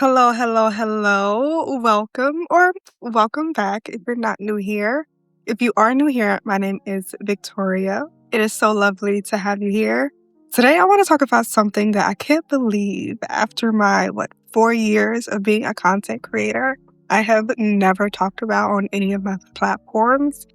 Hello, hello, hello. Welcome back if you're not new here. If you are new here, my name is Victoria. It is so lovely to have you here. Today, I want to talk about something that I can't believe after my, 4 years of being a content creator, I have never talked about on any of my platforms,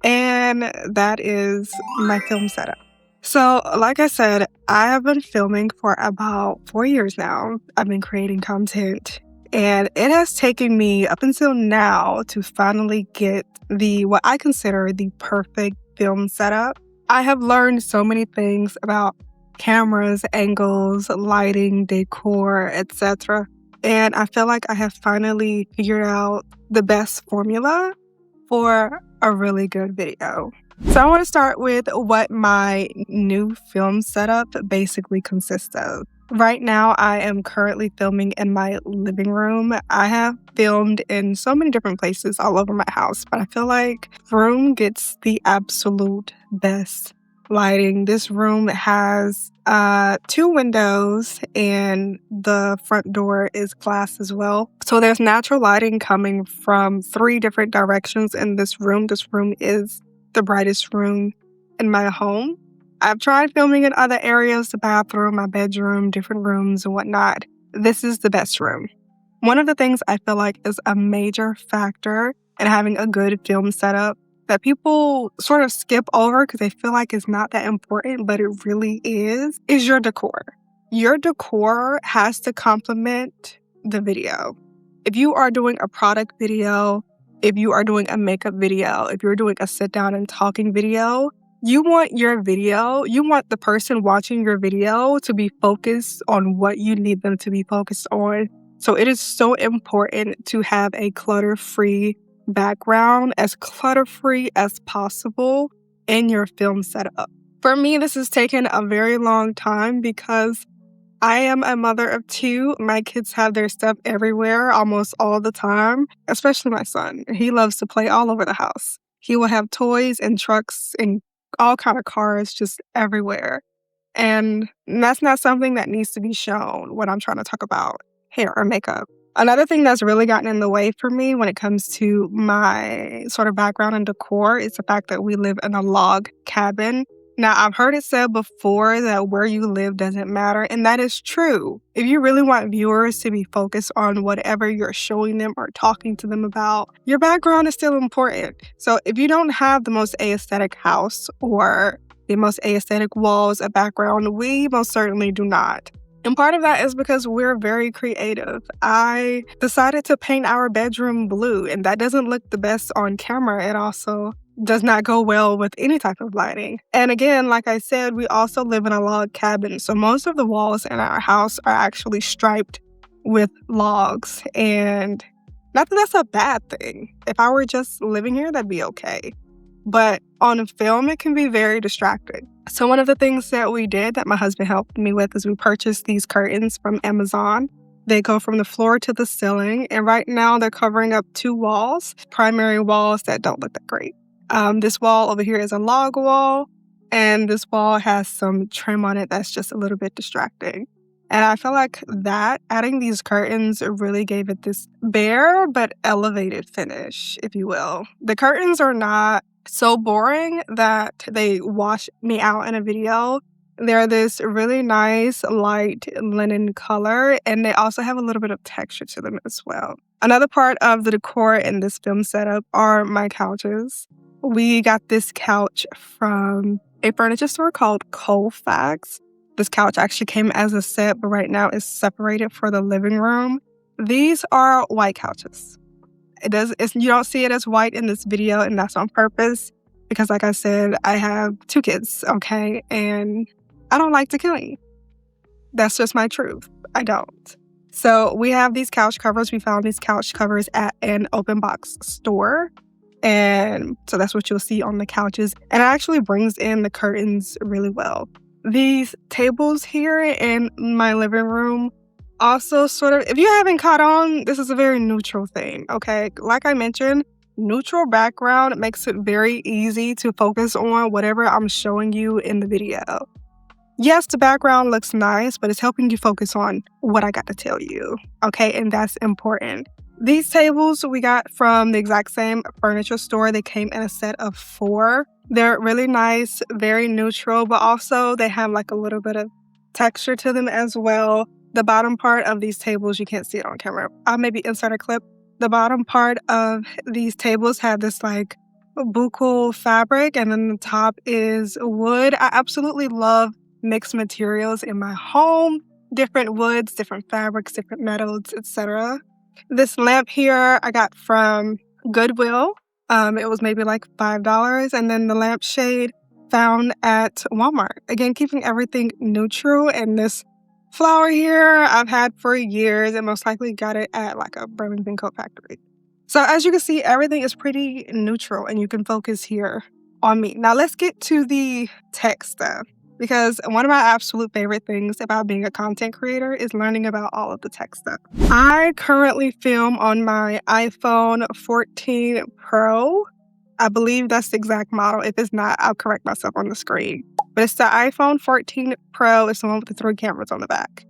and that is my film setup. So, like I said, I have been filming for about 4 years now. I've been creating content, and it has taken me up until now to finally get what I consider the perfect film setup. I have learned so many things about cameras, angles, lighting, decor, etc. And I feel like I have finally figured out the best formula for a really good video. So I want to start with what my new film setup basically consists of. Right now, I am currently filming in my living room. I have filmed in so many different places all over my house, but I feel like room gets the absolute best lighting. This room has two windows and the front door is glass as well. So there's natural lighting coming from three different directions in this room. This room is the brightest room in my home. I've tried filming in other areas, the bathroom, my bedroom, different rooms and whatnot. This is the best room. One of the things I feel like is a major factor in having a good film setup that people sort of skip over because they feel like it's not that important, but it really is your decor. Your decor has to complement the video. If you are doing a product video, if you are doing a makeup video, if you're doing a sit down and talking video, you want the person watching your video to be focused on what you need them to be focused on. So it is so important to have a clutter-free background, as clutter-free as possible in your film setup. For me, this has taken a very long time because I am a mother of two. My kids have their stuff everywhere almost all the time, especially my son. He loves to play all over the house. He will have toys and trucks and all kind of cars just everywhere. And that's not something that needs to be shown when I'm trying to talk about hair or makeup. Another thing that's really gotten in the way for me when it comes to my sort of background and decor is the fact that we live in a log cabin. Now, I've heard it said before that where you live doesn't matter, and that is true. If you really want viewers to be focused on whatever you're showing them or talking to them about, your background is still important. So if you don't have the most aesthetic house or the most aesthetic walls, a background, we most certainly do not. And part of that is because we're very creative. I decided to paint our bedroom blue, and that doesn't look the best on camera. It also does not go well with any type of lighting. And again, like I said, we also live in a log cabin. So most of the walls in our house are actually striped with logs. And not that that's a bad thing. If I were just living here, that'd be okay. But on film, it can be very distracting. So one of the things that we did that my husband helped me with is we purchased these curtains from Amazon. They go from the floor to the ceiling. And right now they're covering up two walls, primary walls that don't look that great. This wall over here is a log wall, and this wall has some trim on it that's just a little bit distracting. And I feel like that adding these curtains really gave it this bare but elevated finish, if you will. The curtains are not so boring that they wash me out in a video. They're this really nice light linen color, and they also have a little bit of texture to them as well. Another part of the decor in this film setup are my couches. We got this couch from a furniture store called Colfax. This couch actually came as a set, but right now it's separated for the living room. These are white couches. You don't see it as white in this video, and that's on purpose because, like I said, I have two kids, okay? And I don't like to clean. That's just my truth. I don't. So we have these couch covers. We found these couch covers at an open box store. And so that's what you'll see on the couches. And it actually brings in the curtains really well. These tables here in my living room also sort of, if you haven't caught on, this is a very neutral thing, okay? Like I mentioned, neutral background makes it very easy to focus on whatever I'm showing you in the video. Yes, the background looks nice, but it's helping you focus on what I got to tell you. Okay, and that's important. These tables we got from the exact same furniture store. They came in a set of 4. They're really nice, very neutral, but also they have like a little bit of texture to them as well. The bottom part of these tables, you can't see it on camera. I'll maybe insert a clip. The bottom part of these tables have this like buccal fabric, and then the top is wood. I absolutely love mixed materials in my home, different woods, different fabrics, different metals, etc. This lamp here I got from Goodwill. It was maybe like $5. And then the lampshade found at Walmart. Again, keeping everything neutral. And this flower here I've had for years and most likely got it at like a Birmingham coat factory. So as you can see, everything is pretty neutral and you can focus here on me. Now let's get to the tech stuff, because one of my absolute favorite things about being a content creator is learning about all of the tech stuff. I currently film on my iPhone 14 Pro. I believe that's the exact model. If it's not, I'll correct myself on the screen. But it's the iPhone 14 Pro. It's the one with the 3 cameras on the back.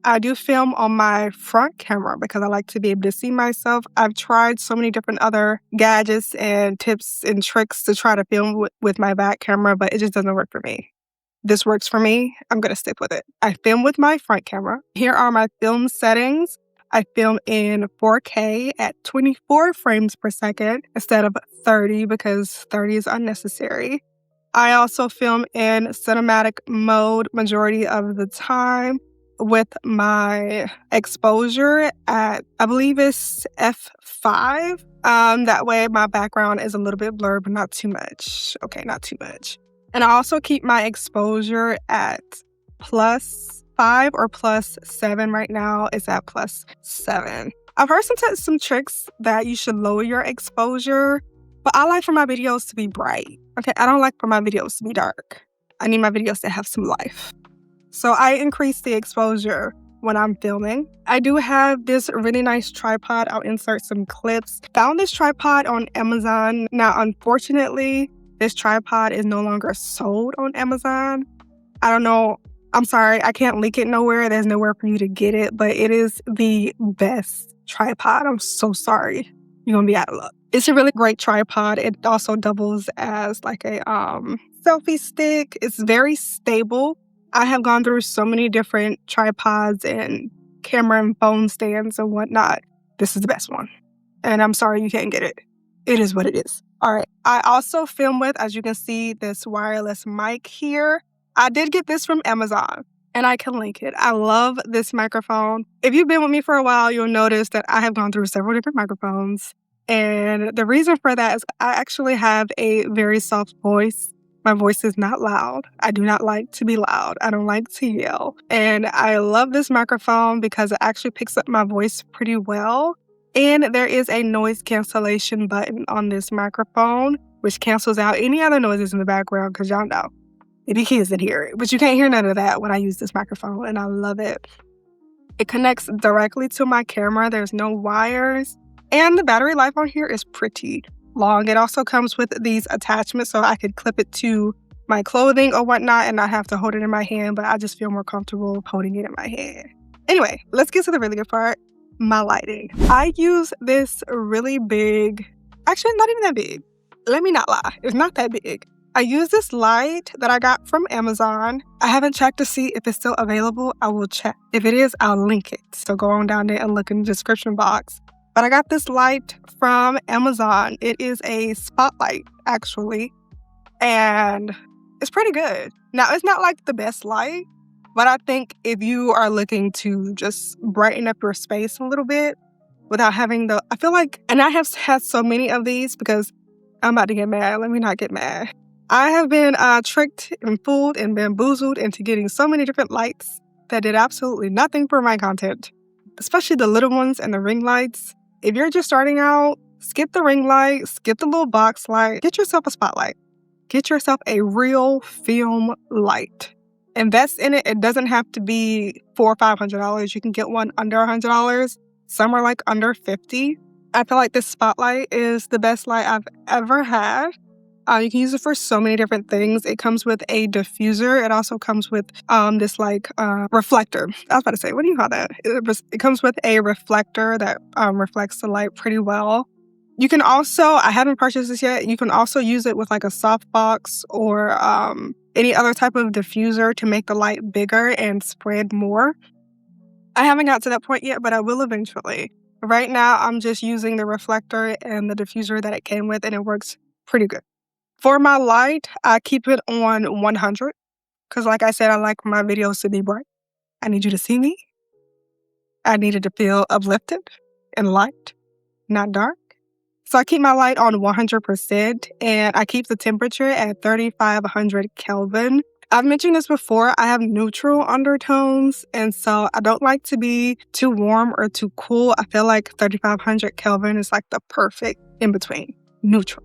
I do film on my front camera because I like to be able to see myself. I've tried so many different other gadgets and tips and tricks to try to film with my back camera, but it just doesn't work for me. This works for me. I'm going to stick with it. I film with my front camera. Here are my film settings. I film in 4K at 24 frames per second instead of 30 because 30 is unnecessary. I also film in cinematic mode majority of the time with my exposure at, I believe it's F5. That way my background is a little bit blurred, but not too much. Okay, not too much. And I also keep my exposure at +5 or +7. Right now it's at +7. I've heard some tricks that you should lower your exposure, but I like for my videos to be bright. Okay, I don't like for my videos to be dark. I need my videos to have some life. So I increase the exposure when I'm filming. I do have this really nice tripod. I'll insert some clips. Found this tripod on Amazon. Now, unfortunately, this tripod is no longer sold on Amazon. I don't know. I'm sorry. I can't link it nowhere. There's nowhere for you to get it, but it is the best tripod. I'm so sorry. You're going to be out of luck. It's a really great tripod. It also doubles as like a selfie stick. It's very stable. I have gone through so many different tripods and camera and phone stands and whatnot. This is the best one. And I'm sorry you can't get it. It is what it is. All right. I also film with, as you can see, this wireless mic here. I did get this from Amazon, and I can link it. I love this microphone. If you've been with me for a while, you'll notice that I have gone through several different microphones. And the reason for that is I actually have a very soft voice. My voice is not loud. I do not like to be loud. I don't like to yell. And I love this microphone because it actually picks up my voice pretty well. And there is a noise cancellation button on this microphone, which cancels out any other noises in the background, because y'all know, maybe kids didn't hear it. But you can't hear none of that when I use this microphone, and I love it. It connects directly to my camera. There's no wires. And the battery life on here is pretty long. It also comes with these attachments, so I could clip it to my clothing or whatnot and not have to hold it in my hand, but I just feel more comfortable holding it in my hand. Anyway, let's get to the really good part, my lighting. I use this really big, actually not even that big. Let me not lie, it's not that big. I use this light that I got from Amazon. I haven't checked to see if it's still available. I will check. If it is, I'll link it. So go on down there and look in the description box. But I got this light from Amazon. It is a spotlight, actually, and it's pretty good. Now, it's not like the best light, but I think if you are looking to just brighten up your space a little bit without having I feel like, and I have had so many of these because I'm about to get mad. Let me not get mad. I have been tricked and fooled and bamboozled into getting so many different lights that did absolutely nothing for my content, especially the little ones and the ring lights. If you're just starting out, skip the ring light, skip the little box light, get yourself a spotlight. Get yourself a real film light. Invest in it. It doesn't have to be $400 or $500. You can get one under $100. Some are like under $50. I feel like this spotlight is the best light I've ever had. You can use it for so many different things. It comes with a diffuser. It also comes with this reflector. I was about to say, what do you call that? It comes with a reflector that reflects the light pretty well. You can also, I haven't purchased this yet, you can also use it with like a softbox or any other type of diffuser to make the light bigger and spread more. I haven't got to that point yet, but I will eventually. Right now, I'm just using the reflector and the diffuser that it came with, and it works pretty good. For my light, I keep it on 100 because, like I said, I like my videos to be bright. I need you to see me. I need it to feel uplifted and light, not dark. So I keep my light on 100% and I keep the temperature at 3,500 Kelvin. I've mentioned this before, I have neutral undertones, and so I don't like to be too warm or too cool. I feel like 3,500 Kelvin is like the perfect in between, neutral.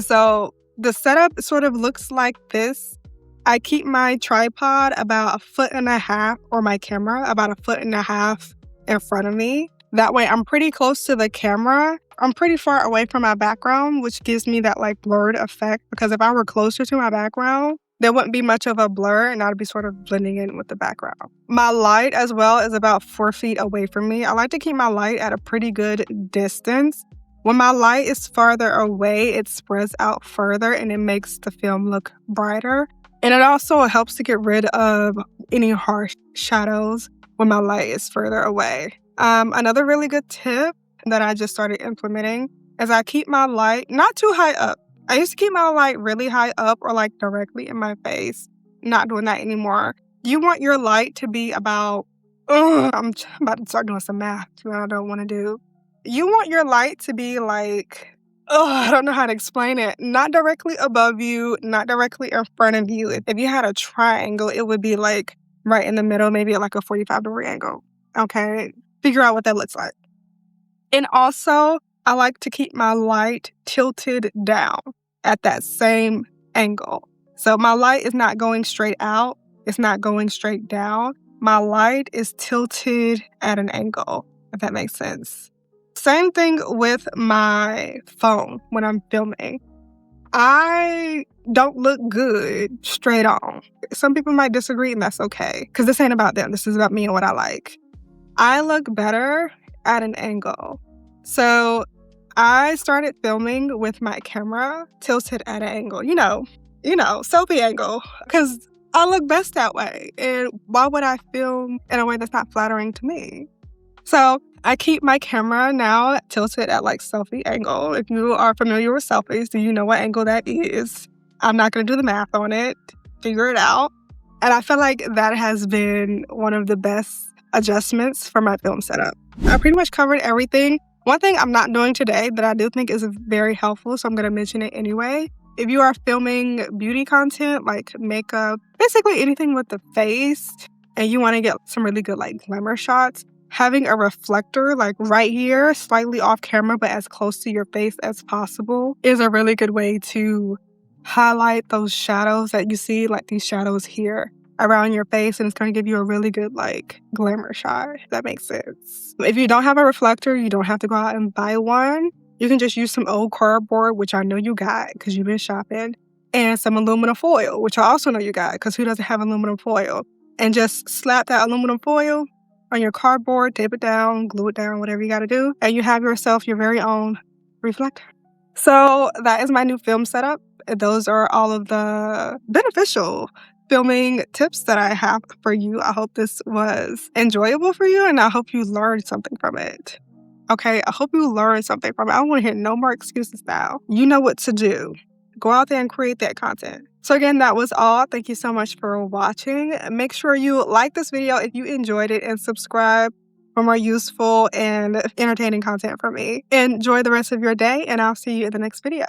So the setup sort of looks like this. I keep my tripod about 1.5 feet, or my camera about 1.5 feet in front of me. That way I'm pretty close to the camera. I'm pretty far away from my background, which gives me that like blurred effect, because if I were closer to my background, there wouldn't be much of a blur and I'd be sort of blending in with the background. My light as well is about 4 feet away from me. I like to keep my light at a pretty good distance. When my light is farther away, it spreads out further and it makes the film look brighter. And it also helps to get rid of any harsh shadows when my light is further away. Another really good tip that I just started implementing is I keep my light not too high up. I used to keep my light really high up or like directly in my face. Not doing that anymore. You want your light to be about, I'm about to start doing some math that I don't want to do. You want your light to be like, I don't know how to explain it. Not directly above you, not directly in front of you. If you had a triangle, it would be like right in the middle, maybe at like a 45-degree angle. Okay? Figure out what that looks like. And also, I like to keep my light tilted down at that same angle. So my light is not going straight out. It's not going straight down. My light is tilted at an angle, if that makes sense. Same thing with my phone when I'm filming. I don't look good straight on. Some people might disagree, and that's okay, because this ain't about them. This is about me and what I like. I look better at an angle. So I started filming with my camera tilted at an angle, selfie angle, because I look best that way. And why would I film in a way that's not flattering to me? So I keep my camera now tilted at like selfie angle. If you are familiar with selfies, do you know what angle that is? I'm not going to do the math on it. Figure it out. And I feel like that has been one of the best adjustments for my film setup. I pretty much covered everything. One thing I'm not doing today that I do think is very helpful, so I'm going to mention it anyway. If you are filming beauty content like makeup, basically anything with the face, and you want to get some really good like glamour shots, having a reflector like right here, slightly off camera, but as close to your face as possible is a really good way to highlight those shadows that you see, like these shadows here around your face, and it's going to give you a really good like glamour shot, if that makes sense. If you don't have a reflector, you don't have to go out and buy one. You can just use some old cardboard, which I know you got because you've been shopping, and some aluminum foil, which I also know you got because who doesn't have aluminum foil? And just slap that aluminum foil on your cardboard, tape it down, glue it down, whatever you got to do, and you have yourself your very own reflector. So that is my new film setup. Those are all of the beneficial filming tips that I have for you. I hope this was enjoyable for you, and I hope you learned something from it. Okay, I hope you learned something from it. I don't want to hear no more excuses now. You know what to do. Go out there and create that content. So again, that was all. Thank you so much for watching. Make sure you like this video if you enjoyed it and subscribe for more useful and entertaining content from me. Enjoy the rest of your day, and I'll see you in the next video.